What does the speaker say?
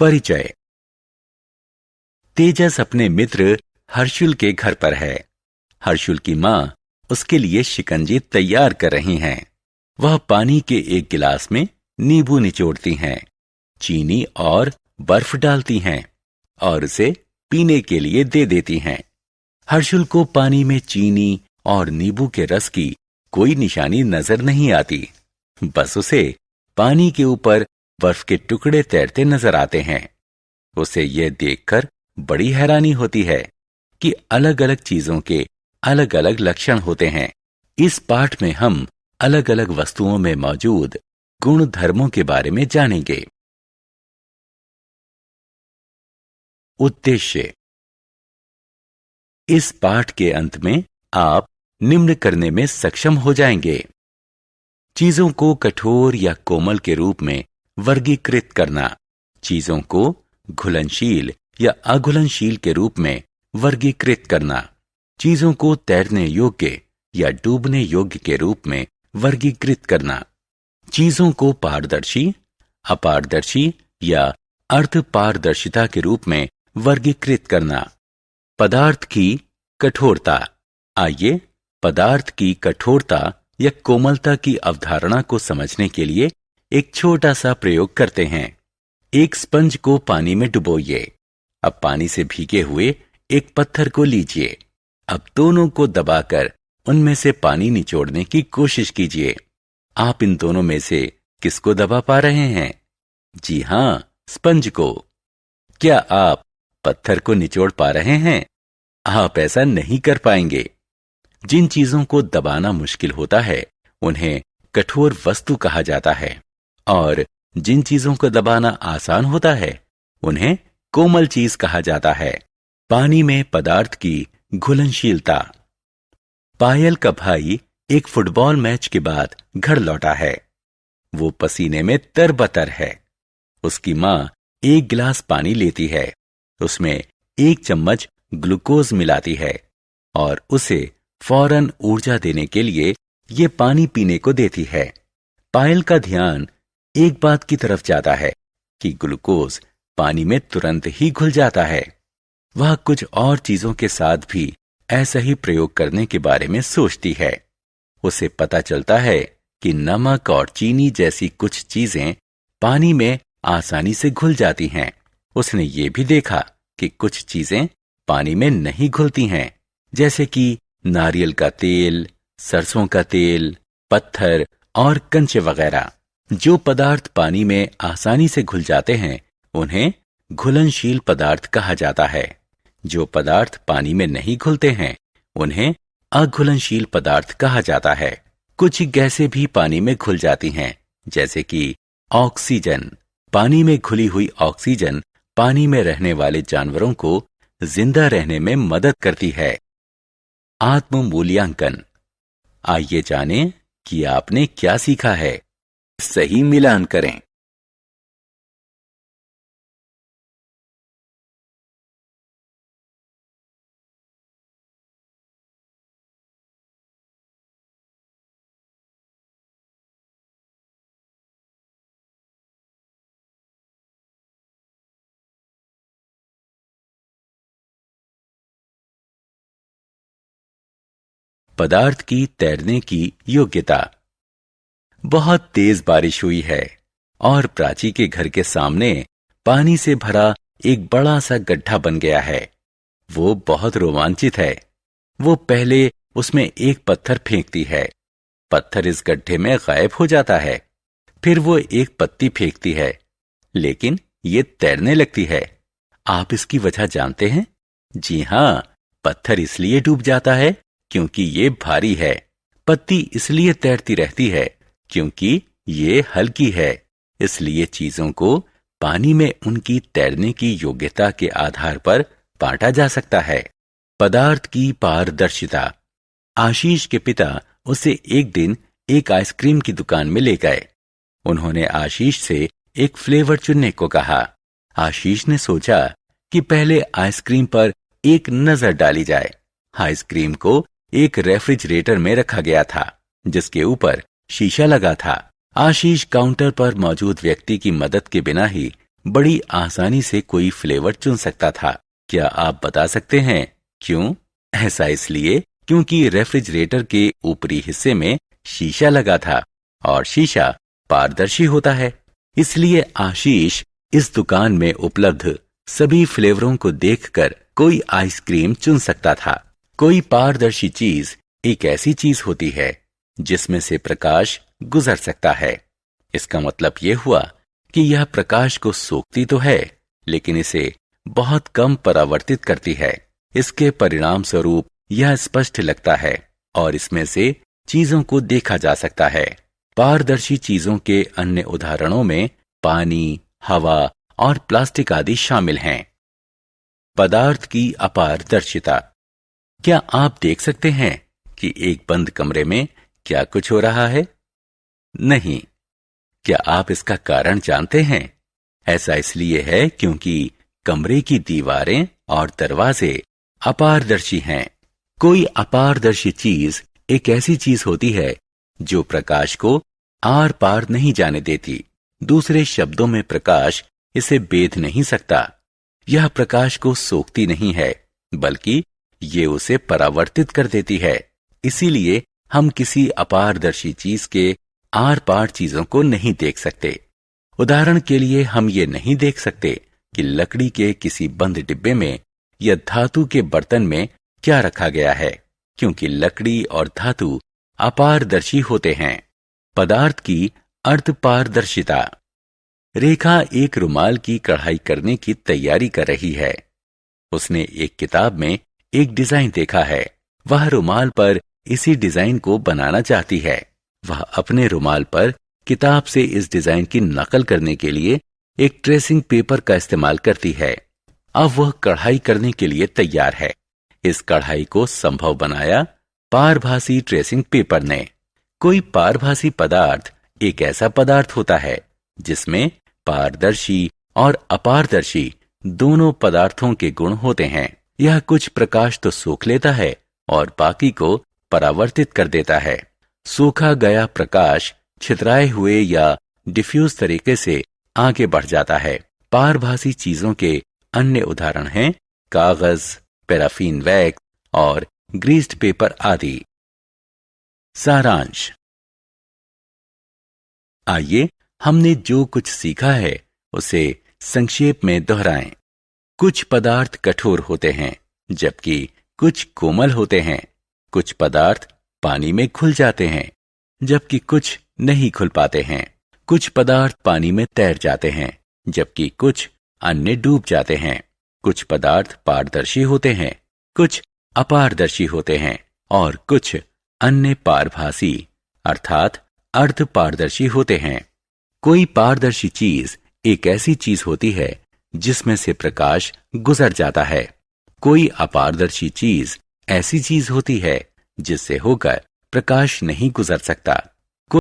परिचय। तेजस अपने मित्र हर्षुल के घर पर है। हर्षुल की माँ उसके लिए शिकंजी तैयार कर रही हैं। वह पानी के एक गिलास में नींबू निचोड़ती हैं, चीनी और बर्फ डालती हैं और उसे पीने के लिए दे देती हैं। हर्षुल को पानी में चीनी और नींबू के रस की कोई निशानी नजर नहीं आती। बस उसे पानी के ऊपर बर्फ के टुकड़े तैरते नजर आते हैं। उसे यह देखकर बड़ी हैरानी होती है कि अलग अलग चीजों के अलग अलग लक्षण होते हैं। इस पाठ में हम अलग अलग वस्तुओं में मौजूद गुण धर्मों के बारे में जानेंगे। उद्देश्य। इस पाठ के अंत में आप निम्न करने में सक्षम हो जाएंगे। चीजों को कठोर या कोमल के रूप में वर्गीकृत करना, चीजों को घुलनशील या अघुलनशील के रूप में वर्गीकृत करना, चीजों को तैरने योग्य या डूबने योग्य के रूप में वर्गीकृत करना, चीजों को पारदर्शी, अपारदर्शी या अर्धपारदर्शिता के रूप में वर्गीकृत करना, पदार्थ की कठोरता। आइए पदार्थ की कठोरता या कोमलता की अवधारणा को समझने के लिए एक छोटा सा प्रयोग करते हैं। एक स्पंज को पानी में डुबोइए। अब पानी से भीगे हुए एक पत्थर को लीजिए। अब दोनों को दबाकर उनमें से पानी निचोड़ने की कोशिश कीजिए। आप इन दोनों में से किसको दबा पा रहे हैं? जी हां, स्पंज को। क्या आप पत्थर को निचोड़ पा रहे हैं? आप ऐसा नहीं कर पाएंगे। जिन चीजों को दबाना मुश्किल होता है उन्हें कठोर वस्तु कहा जाता है और जिन चीजों को दबाना आसान होता है उन्हें कोमल चीज कहा जाता है। पानी में पदार्थ की घुलनशीलता। पायल का भाई एक फुटबॉल मैच के बाद घर लौटा है। वो पसीने में तरबतर है। उसकी माँ एक गिलास पानी लेती है, उसमें एक चम्मच ग्लूकोज मिलाती है और उसे फौरन ऊर्जा देने के लिए ये पानी पीने को देती है। पायल का ध्यान एक बात की तरफ जाता है कि ग्लूकोज पानी में तुरंत ही घुल जाता है। वह कुछ और चीजों के साथ भी ऐसा ही प्रयोग करने के बारे में सोचती है। उसे पता चलता है कि नमक और चीनी जैसी कुछ चीजें पानी में आसानी से घुल जाती हैं। उसने ये भी देखा कि कुछ चीजें पानी में नहीं घुलती हैं, जैसे कि नारियल का तेल, सरसों का तेल, पत्थर और कंचे वगैरह। जो पदार्थ पानी में आसानी से घुल जाते हैं उन्हें घुलनशील पदार्थ कहा जाता है। जो पदार्थ पानी में नहीं घुलते हैं उन्हें अघुलनशील पदार्थ कहा जाता है। कुछ गैसें भी पानी में घुल जाती हैं, जैसे कि ऑक्सीजन। पानी में घुली हुई ऑक्सीजन पानी में रहने वाले जानवरों को जिंदा रहने में मदद करती है। आत्म मूल्यांकन। आइए जानें कि आपने क्या सीखा है। सही मिलान करें। पदार्थ की तैरने की योग्यता। बहुत तेज बारिश हुई है और प्राची के घर के सामने पानी से भरा एक बड़ा सा गड्ढा बन गया है। वो बहुत रोमांचित है। वो पहले उसमें एक पत्थर फेंकती है। पत्थर इस गड्ढे में गायब हो जाता है। फिर वो एक पत्ती फेंकती है, लेकिन ये तैरने लगती है। आप इसकी वजह जानते हैं? जी हां, पत्थर इसलिए डूब जाता है क्योंकि ये भारी है। पत्ती इसलिए तैरती रहती है क्योंकि ये हल्की है। इसलिए चीजों को पानी में उनकी तैरने की योग्यता के आधार पर बांटा जा सकता है। पदार्थ की पारदर्शिता। आशीष के पिता उसे एक दिन एक आइसक्रीम की दुकान में ले गए। उन्होंने आशीष से एक फ्लेवर चुनने को कहा। आशीष ने सोचा कि पहले आइसक्रीम पर एक नजर डाली जाए। आइसक्रीम को एक रेफ्रिजरेटर में रखा गया था, जिसके ऊपर शीशा लगा था। आशीष काउंटर पर मौजूद व्यक्ति की मदद के बिना ही बड़ी आसानी से कोई फ्लेवर चुन सकता था। क्या आप बता सकते हैं क्यों? ऐसा इसलिए क्योंकि रेफ्रिजरेटर के ऊपरी हिस्से में शीशा लगा था और शीशा पारदर्शी होता है। इसलिए आशीष इस दुकान में उपलब्ध सभी फ्लेवरों को देखकर कोई आइसक्रीम चुन सकता था। कोई पारदर्शी चीज एक ऐसी चीज होती है जिसमें से प्रकाश गुजर सकता है। इसका मतलब यह हुआ कि यह प्रकाश को सोखती तो है, लेकिन इसे बहुत कम परावर्तित करती है। इसके परिणाम स्वरूप यह स्पष्ट लगता है और इसमें से चीजों को देखा जा सकता है। पारदर्शी चीजों के अन्य उदाहरणों में पानी, हवा और प्लास्टिक आदि शामिल हैं। पदार्थ की अपारदर्शिता। क्या आप देख सकते हैं कि एक बंद कमरे में क्या कुछ हो रहा है? नहीं। क्या आप इसका कारण जानते हैं? ऐसा इसलिए है क्योंकि कमरे की दीवारें और दरवाजे अपारदर्शी हैं। कोई अपारदर्शी चीज एक ऐसी चीज होती है जो प्रकाश को आर पार नहीं जाने देती। दूसरे शब्दों में प्रकाश इसे बेध नहीं सकता। यह प्रकाश को सोखती नहीं है, बल्कि ये उसे परावर्तित कर देती है। इसीलिए हम किसी अपारदर्शी चीज के आर पार चीजों को नहीं देख सकते। उदाहरण के लिए हम ये नहीं देख सकते कि लकड़ी के किसी बंद डिब्बे में या धातु के बर्तन में क्या रखा गया है, क्योंकि लकड़ी और धातु अपारदर्शी होते हैं। पदार्थ की अर्धपारदर्शिता। रेखा एक रुमाल की कढ़ाई करने की तैयारी कर रही है। उसने एक किताब में एक डिजाइन देखा है। वह रुमाल पर इसी डिजाइन को बनाना चाहती है। वह अपने रुमाल पर किताब से इस डिजाइन की नकल करने के लिए एक ट्रेसिंग पेपर का इस्तेमाल करती है। अब वह कढ़ाई करने के लिए तैयार है। इस कढ़ाई को संभव बनाया पारभासी ट्रेसिंग पेपर ने। कोई पारभासी पदार्थ एक ऐसा पदार्थ होता है जिसमें पारदर्शी और अपारदर्शी दोनों पदार्थों के गुण होते हैं। यह कुछ प्रकाश तो सोख लेता है और बाकी को परावर्तित कर देता है। सोखा गया प्रकाश छितराए हुए या डिफ्यूज तरीके से आगे बढ़ जाता है। पारभासी चीजों के अन्य उदाहरण हैं कागज, पैराफिन वैक्स और ग्रीस्ड पेपर आदि। सारांश। आइए हमने जो कुछ सीखा है उसे संक्षेप में दोहराएं। कुछ पदार्थ कठोर होते हैं जबकि कुछ कोमल होते हैं। कुछ पदार्थ पानी में घुल जाते हैं जबकि कुछ नहीं घुल पाते हैं। कुछ पदार्थ पानी में तैर जाते हैं जबकि कुछ अन्य डूब जाते हैं। कुछ पदार्थ पारदर्शी होते हैं, कुछ अपारदर्शी होते हैं और कुछ अन्य पारभासी अर्थात अर्धपारदर्शी होते हैं। कोई पारदर्शी चीज एक ऐसी चीज होती है जिसमें से प्रकाश गुजर जाता है। कोई अपारदर्शी चीज ऐसी चीज होती है जिससे होकर प्रकाश नहीं गुजर सकता।